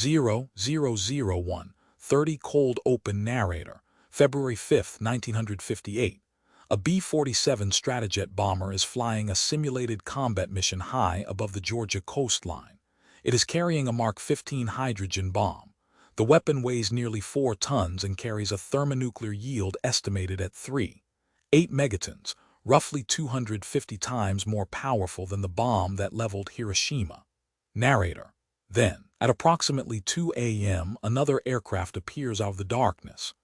0001, 30 cold open narrator, February 5, 1958. A B-47 Stratojet bomber is flying a simulated combat mission high above the Georgia coastline. It is carrying a Mark 15 hydrogen bomb. The weapon weighs nearly 4 tons and carries a thermonuclear yield estimated at 3.8 megatons, roughly 250 times more powerful than the bomb that leveled Hiroshima. Narrator. Then, at approximately 2 a.m., another aircraft appears out of the darkness.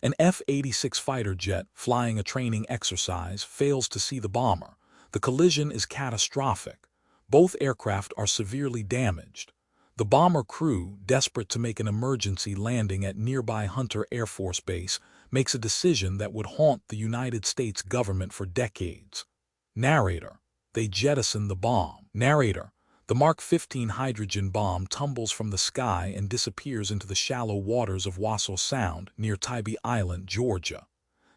An F-86 fighter jet flying a training exercise fails to see the bomber. The collision is catastrophic. Both aircraft are severely damaged. The bomber crew, desperate to make an emergency landing at nearby Hunter Air Force Base, makes a decision that would haunt the United States government for decades. Narrator. They jettison the bomb. Narrator. The Mark 15 hydrogen bomb tumbles from the sky and disappears into the shallow waters of Wassaw Sound near Tybee Island, Georgia.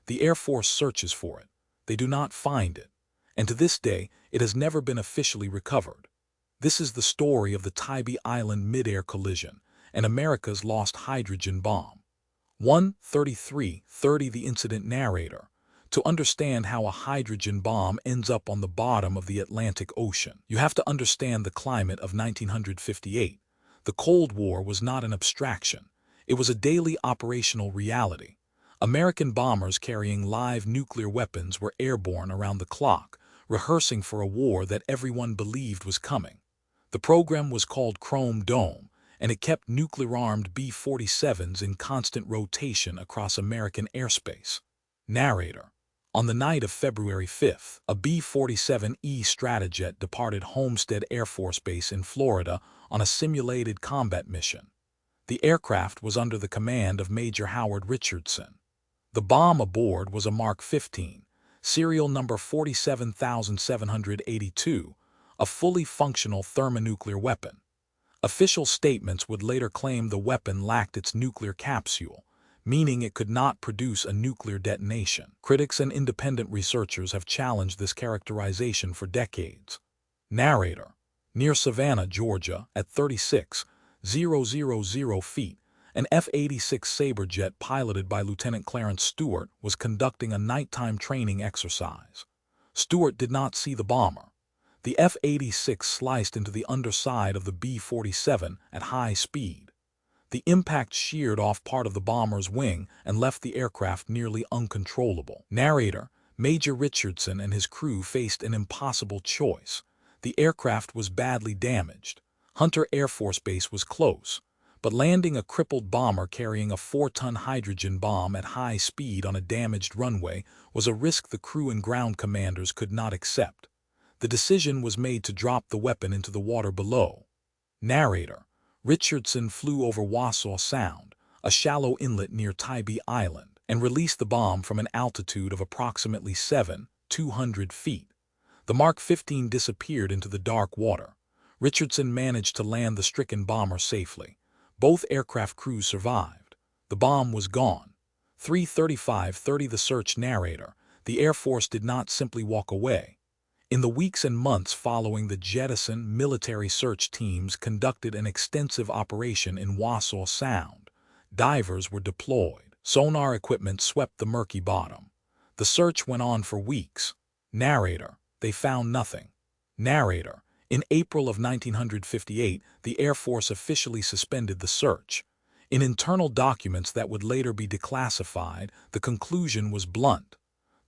The Air Force searches for it. They do not find it, and to this day it has never been officially recovered. This is the story of the Tybee Island mid-air collision and America's lost hydrogen bomb. 1:33:30 The incident narrator. To understand how a hydrogen bomb ends up on the bottom of the Atlantic Ocean, you have to understand the climate of 1958. The Cold War was not an abstraction. It was a daily operational reality. American bombers carrying live nuclear weapons were airborne around the clock, rehearsing for a war that everyone believed was coming. The program was called Chrome Dome, and it kept nuclear-armed B-47s in constant rotation across American airspace. Narrator. On the night of February 5th, a B-47E Stratojet departed Homestead Air Force Base in Florida on a simulated combat mission. The aircraft was under the command of Major Howard Richardson. The bomb aboard was a Mark 15, serial number 47782, a fully functional thermonuclear weapon. Official statements would later claim the weapon lacked its nuclear capsule, meaning it could not produce a nuclear detonation. Critics and independent researchers have challenged this characterization for decades. Narrator. Near Savannah, Georgia, at 36,000 feet, an F-86 Sabre jet piloted by Lieutenant Clarence Stewart was conducting a nighttime training exercise. Stewart did not see the bomber. The F-86 sliced into the underside of the B-47 at high speed. The impact sheared off part of the bomber's wing and left the aircraft nearly uncontrollable. Narrator. Major Richardson and his crew faced an impossible choice. The aircraft was badly damaged. Hunter Air Force Base was close, but landing a crippled bomber carrying a 4-ton hydrogen bomb at high speed on a damaged runway was a risk the crew and ground commanders could not accept. The decision was made to drop the weapon into the water below. Narrator. Richardson flew over Wassaw Sound, a shallow inlet near Tybee Island, and released the bomb from an altitude of approximately 7,200 feet. The Mark 15 disappeared into the dark water. Richardson managed to land the stricken bomber safely. Both aircraft crews survived. The bomb was gone. 3:35:30 The search narrator. The Air Force did not simply walk away. In the weeks and months following the jettison, military search teams conducted an extensive operation in Wassaw Sound. Divers were deployed. Sonar equipment swept the murky bottom. The search went on for weeks. Narrator. They found nothing. Narrator. In April of 1958, the Air Force officially suspended the search. In internal documents that would later be declassified, the conclusion was blunt.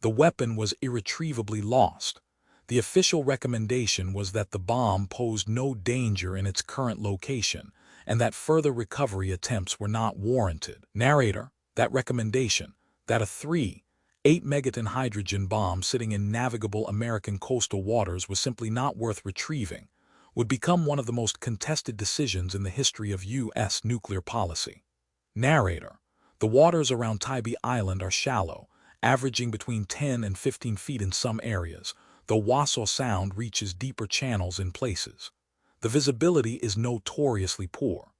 The weapon was irretrievably lost. The official recommendation was that the bomb posed no danger in its current location, and that further recovery attempts were not warranted. Narrator. That recommendation, that a 3.8 megaton hydrogen bomb sitting in navigable American coastal waters was simply not worth retrieving, would become one of the most contested decisions in the history of U.S. nuclear policy. Narrator. The waters around Tybee Island are shallow, averaging between 10 and 15 feet in some areas, though Wassaw Sound reaches deeper channels in places. The visibility is notoriously poor.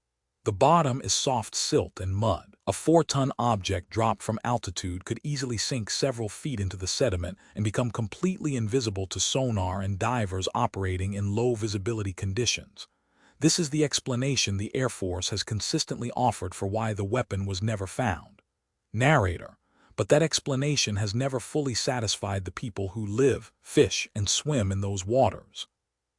The bottom is soft silt and mud. A 4-ton object dropped from altitude could easily sink several feet into the sediment and become completely invisible to sonar and divers operating in low visibility conditions. This is the explanation the Air Force has consistently offered for why the weapon was never found. Narrator: but that explanation has never fully satisfied the people who live, fish, and swim in those waters.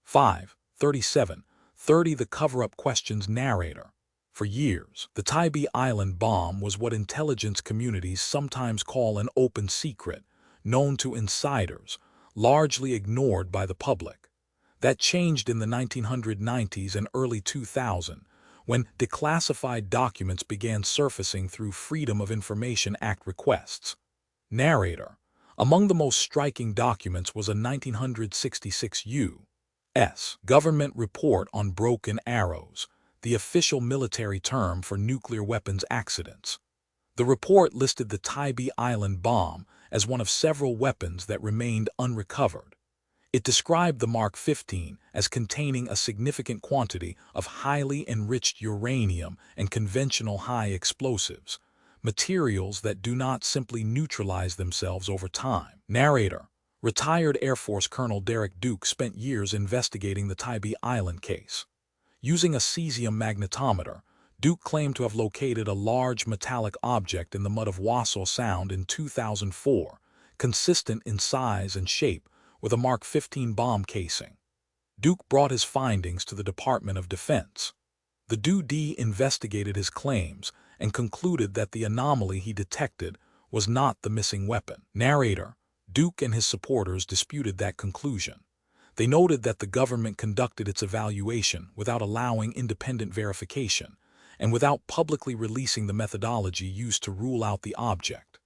5:37:30 The cover-up questions narrator. For years, the Tybee Island bomb was what intelligence communities sometimes call an open secret, known to insiders, largely ignored by the public. That changed in the 1990s and early 2000s, when declassified documents began surfacing through Freedom of Information Act requests. Narrator: among the most striking documents was a 1966 U.S. government report on broken arrows, the official military term for nuclear weapons accidents. The report listed the Tybee Island bomb as one of several weapons that remained unrecovered. It described the Mark 15 as containing a significant quantity of highly enriched uranium and conventional high explosives, materials that do not simply neutralize themselves over time. Narrator: retired Air Force Colonel Derek Duke spent years investigating the Tybee Island case. Using a cesium magnetometer, Duke claimed to have located a large metallic object in the mud of Wassaw Sound in 2004, consistent in size and shape with a Mark 15 bomb casing. Duke brought his findings to the Department of Defense. The DoD investigated his claims and concluded that the anomaly he detected was not the missing weapon. Narrator: Duke and his supporters disputed that conclusion. They noted that the government conducted its evaluation without allowing independent verification and without publicly releasing the methodology used to rule out the object.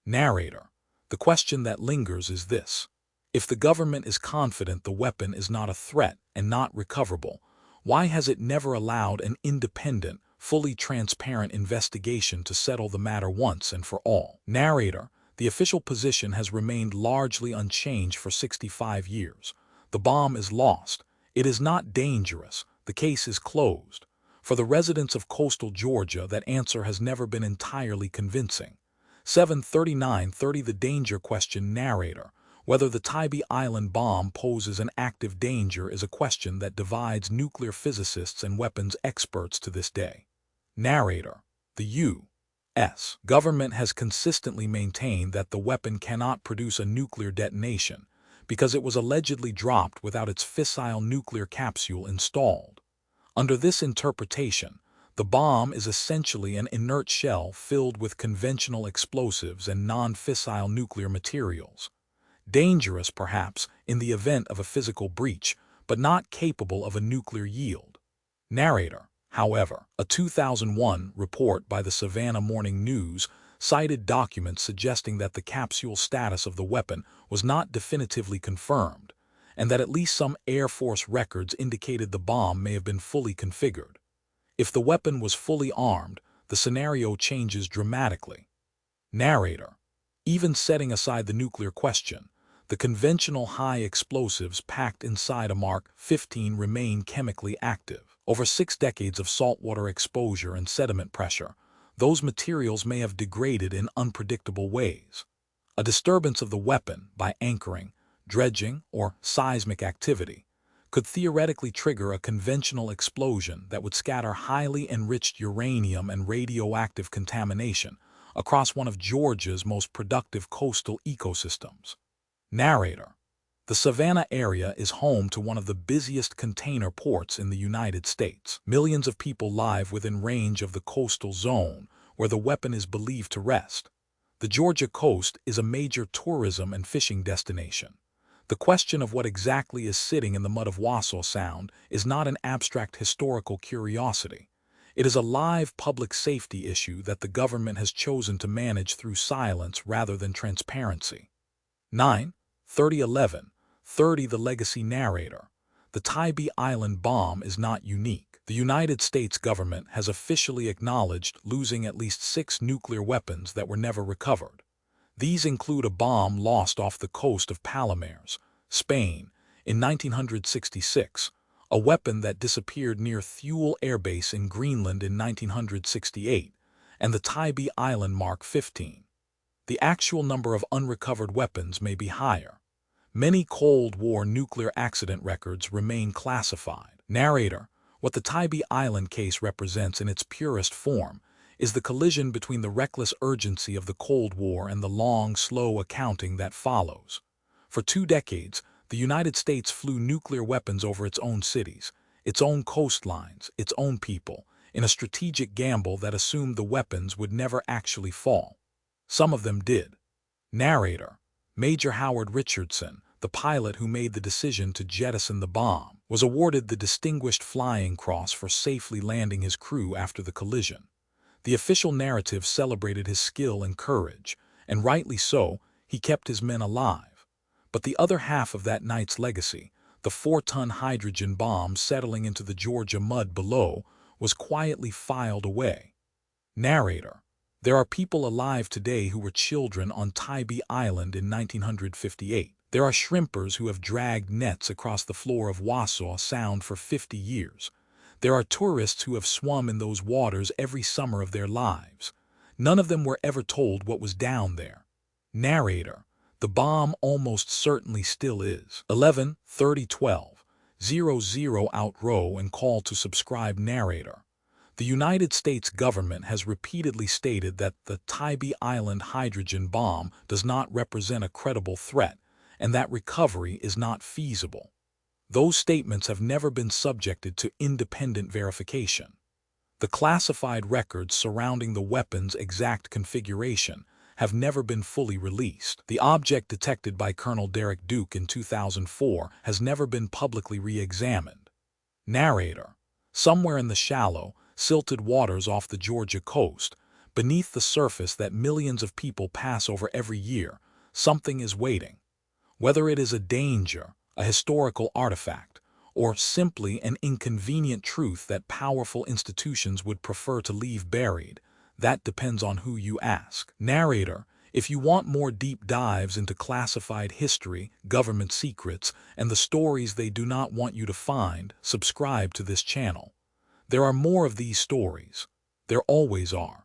Narrator: the question that lingers is this: if the government is confident the weapon is not a threat and not recoverable, why has it never allowed an independent, fully transparent investigation to settle the matter once and for all? Narrator: the official position has remained largely unchanged for 65 years. The bomb is lost. It is not dangerous. The case is closed. For the residents of coastal Georgia, that answer has never been entirely convincing. 7:39:30 The danger question narrator: whether the Tybee Island bomb poses an active danger is a question that divides nuclear physicists and weapons experts to this day. Narrator: the U.S. government has consistently maintained that the weapon cannot produce a nuclear detonation because it was allegedly dropped without its fissile nuclear capsule installed. Under this interpretation, the bomb is essentially an inert shell filled with conventional explosives and non-fissile nuclear materials. Dangerous, perhaps, in the event of a physical breach, but not capable of a nuclear yield. Narrator: however, a 2001 report by the Savannah Morning News cited documents suggesting that the capsule status of the weapon was not definitively confirmed, and that at least some Air Force records indicated the bomb may have been fully configured. If the weapon was fully armed, the scenario changes dramatically. Narrator: even setting aside the nuclear question, the conventional high explosives packed inside a Mark 15 remain chemically active. Over 6 decades of saltwater exposure and sediment pressure, those materials may have degraded in unpredictable ways. A disturbance of the weapon by anchoring, dredging, or seismic activity could theoretically trigger a conventional explosion that would scatter highly enriched uranium and radioactive contamination across one of Georgia's most productive coastal ecosystems. Narrator: the Savannah area is home to one of the busiest container ports in the United States. Millions of people live within range of the coastal zone where the weapon is believed to rest. The Georgia coast is a major tourism and fishing destination. The question of what exactly is sitting in the mud of Wassaw Sound is not an abstract historical curiosity. It is a live public safety issue that the government has chosen to manage through silence rather than transparency. 9:30:11:30 The legacy narrator: the Tybee Island bomb is not unique. The United States government has officially acknowledged losing at least 6 nuclear weapons that were never recovered. These include a bomb lost off the coast of Palomares, Spain, in 1966, a weapon that disappeared near Thule Air Base in Greenland in 1968, and the Tybee Island Mark 15. The actual number of unrecovered weapons may be higher. Many Cold War nuclear accident records remain classified. Narrator: What the Tybee Island case represents in its purest form is the collision between the reckless urgency of the Cold War and the long, slow accounting that follows. For 2 decades, the United States flew nuclear weapons over its own cities, its own coastlines, its own people, in a strategic gamble that assumed the weapons would never actually fall. Some of them did. Narrator: Major Howard Richardson, the pilot who made the decision to jettison the bomb, was awarded the Distinguished Flying Cross for safely landing his crew after the collision. The official narrative celebrated his skill and courage, and rightly so. He kept his men alive. But the other half of that night's legacy, the 4-ton hydrogen bomb settling into the Georgia mud below, was quietly filed away. Narrator: There are people alive today who were children on Tybee Island in 1958. There are shrimpers who have dragged nets across the floor of Wassaw Sound for 50 years. There are tourists who have swum in those waters every summer of their lives. None of them were ever told what was down there. Narrator: The bomb almost certainly still is. 11/30/12/00 out row and call to subscribe. Narrator: The United States government has repeatedly stated that the Tybee Island hydrogen bomb does not represent a credible threat and that recovery is not feasible. Those statements have never been subjected to independent verification. The classified records surrounding the weapon's exact configuration have never been fully released. The object detected by Colonel Derek Duke in 2004 has never been publicly re-examined. Narrator: Somewhere in the shallow, silted waters off the Georgia coast, beneath the surface that millions of people pass over every year, something is waiting. Whether it is a danger, a historical artifact, or simply an inconvenient truth that powerful institutions would prefer to leave buried, that depends on who you ask. Narrator: If you want more deep dives into classified history, government secrets, and the stories they do not want you to find, subscribe to this channel. There are more of these stories. There always are.